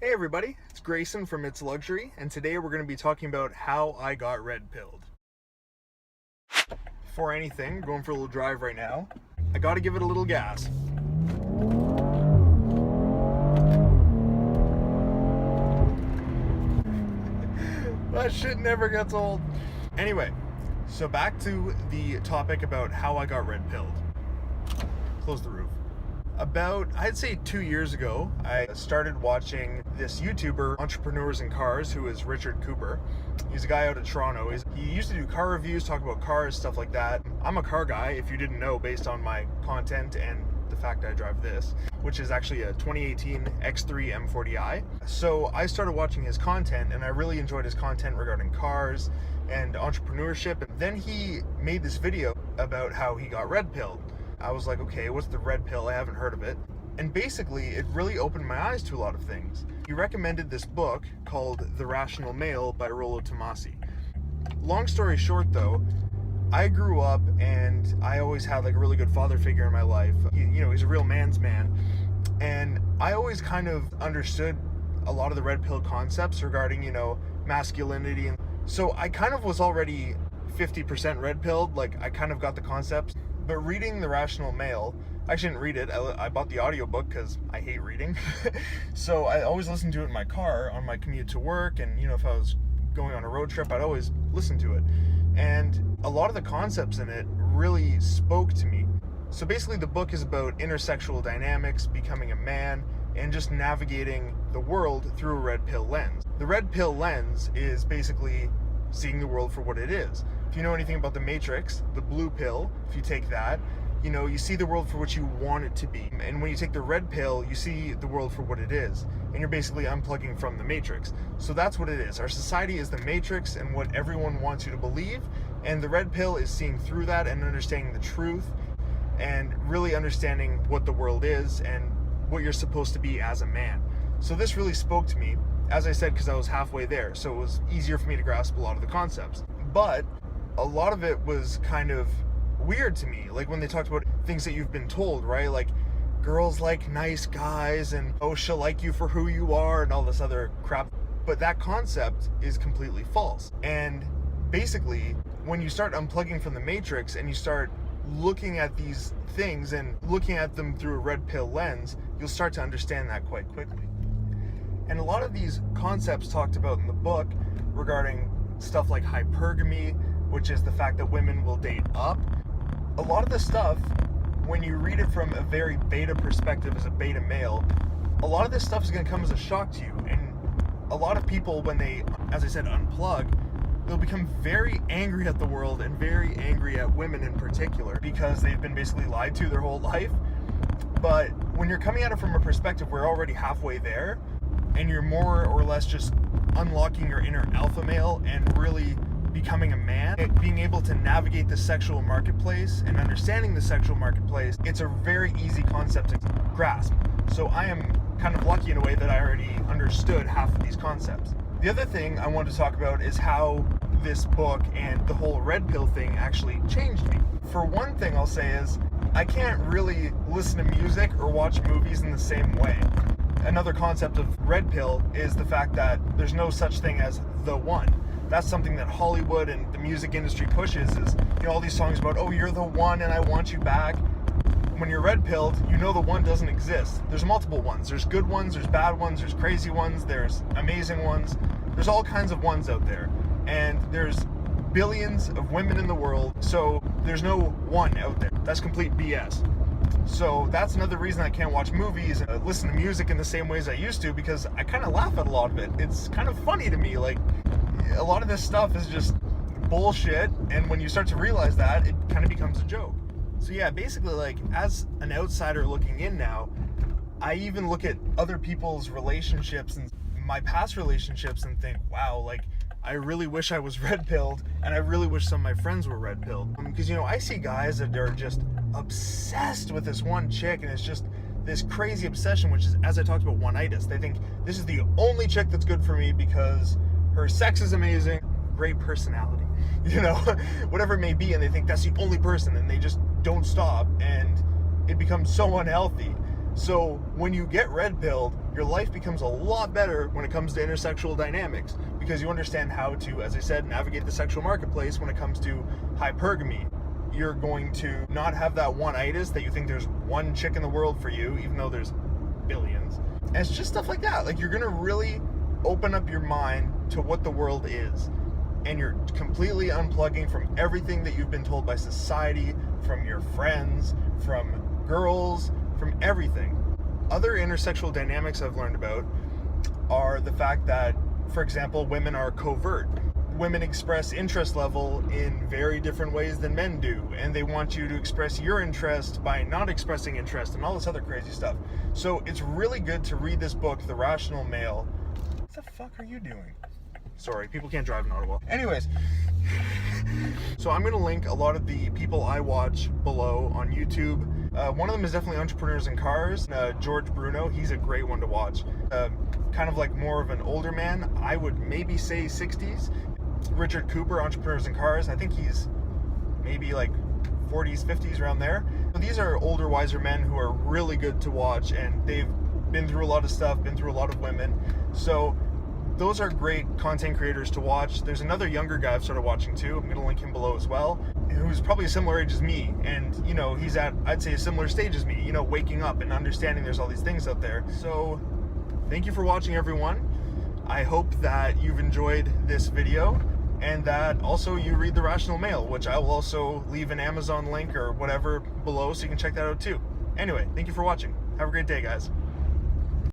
Hey everybody, it's Grayson from It's Luxury, and today we're going to be talking about how I got red-pilled. Before anything, going for a little drive right now. I gotta give it a little gas. That shit never gets old. Anyway, so back to the topic about how I got red-pilled. Close the roof. About, I'd say 2 years ago, I started watching this YouTuber, Entrepreneurs in Cars, who is Richard Cooper. He's a guy out of Toronto. He used to do car reviews, talk about cars, stuff like that. I'm a car guy, if you didn't know, based on my content and the fact I drive this, which is actually a 2018 X3 M40i. So I started watching his content, and I really enjoyed his content regarding cars and entrepreneurship. And then he made this video about how he got red-pilled. I was like, okay, what's the red pill? I haven't heard of it. And basically, it really opened my eyes to a lot of things. He recommended this book called The Rational Male by Rollo Tomassi. Long story short though, I grew up and I always had like a really good father figure in my life. He's a real man's man. And I always kind of understood a lot of the red pill concepts regarding, masculinity. And so I kind of was already 50% red pilled, like I kind of got the concepts. But reading The Rational Male, I actually didn't read it. I bought the audiobook because I hate reading. So I always listened to it in my car on my commute to work. And, if I was going on a road trip, I'd always listen to it. And a lot of the concepts in it really spoke to me. So basically the book is about intersexual dynamics, becoming a man, and just navigating the world through a red pill lens. The red pill lens is basically seeing the world for what it is. If you know anything about the Matrix, the blue pill, if you take that, you see the world for what you want it to be. And when you take the red pill, you see the world for what it is. And you're basically unplugging from the Matrix. So that's what it is. Our society is the Matrix and what everyone wants you to believe. And the red pill is seeing through that and understanding the truth and really understanding what the world is and what you're supposed to be as a man. So this really spoke to me, as I said, because I was halfway there. So it was easier for me to grasp a lot of the concepts. But a lot of it was kind of weird to me, like when they talked about things that you've been told, right? Like girls like nice guys and she'll like you for who you are and all this other crap. But that concept is completely false. And basically, when you start unplugging from the Matrix and you start looking at these things and looking at them through a red pill lens, you'll start to understand that quite quickly. And a lot of these concepts talked about in the book regarding stuff like hypergamy, which is the fact that women will date up. A lot of the stuff, when you read it from a very beta perspective as a beta male, a lot of this stuff is going to come as a shock to you. And a lot of people, when they, as I said, unplug, they'll become very angry at the world and very angry at women in particular because they've been basically lied to their whole life. But when you're coming at it from a perspective where you're already halfway there and you're more or less just unlocking your inner alpha male and really becoming a man, being able to navigate the sexual marketplace and understanding the sexual marketplace, it's a very easy concept to grasp. So I am kind of lucky in a way that I already understood half of these concepts. The other thing I want to talk about is how this book and the whole red pill thing actually changed me. For one thing I'll say is, I can't really listen to music or watch movies in the same way. Another concept of red pill is the fact that there's no such thing as the one. That's something that Hollywood and the music industry pushes is, all these songs about, oh, you're the one and I want you back. When you're red-pilled, the one doesn't exist. There's multiple ones. There's good ones, there's bad ones, there's crazy ones, there's amazing ones. There's all kinds of ones out there. And there's billions of women in the world, so there's no one out there. That's complete BS. So that's another reason I can't watch movies and listen to music in the same ways I used to, because I kind of laugh at a lot of it. It's kind of funny to me. Like, a lot of this stuff is just bullshit, and when you start to realize that, it kind of becomes a joke. So yeah, basically, like, as an outsider looking in now, I even look at other people's relationships and my past relationships and think, wow, like, I really wish I was red-pilled, and I really wish some of my friends were red-pilled. Because, I see guys that are just obsessed with this one chick, and it's just this crazy obsession, which is, as I talked about, one-itis. They think, this is the only chick that's good for me because her sex is amazing, great personality, whatever it may be, and they think that's the only person, and they just don't stop, and it becomes so unhealthy. So when you get red-pilled, your life becomes a lot better when it comes to intersexual dynamics, because you understand how to, as I said, navigate the sexual marketplace when it comes to hypergamy. You're going to not have that one-itis that you think there's one chick in the world for you, even though there's billions. And it's just stuff like that. Like, you're gonna really open up your mind to what the world is, and you're completely unplugging from everything that you've been told by society, from your friends, from girls, from everything. Other intersexual dynamics I've learned about are the fact that, for example, women are covert. Women express interest level in very different ways than men do, and they want you to express your interest by not expressing interest and all this other crazy stuff. So it's really good to read this book, The Rational Male. What the fuck are you doing? Sorry, people can't drive in Ottawa. Anyways, so I'm going to link a lot of the people I watch below on YouTube. One of them is definitely Entrepreneurs in Cars. George Bruno, he's a great one to watch. Kind of like more of an older man. I would maybe say 60s. Richard Cooper, Entrepreneurs in Cars. I think he's maybe like 40s, 50s, around there. These are older, wiser men who are really good to watch, and they've been through a lot of stuff, been through a lot of women. So those are great content creators to watch. There's another younger guy I've started watching too. I'm going to link him below as well, who's probably a similar age as me. And, you know, he's at, I'd say, a similar stage as me, you know, waking up and understanding there's all these things out there. So thank you for watching, everyone. I hope that you've enjoyed this video, and that also you read The Rational Male, which I will also leave an Amazon link or whatever below so you can check that out too. Anyway, thank you for watching. Have a great day, guys.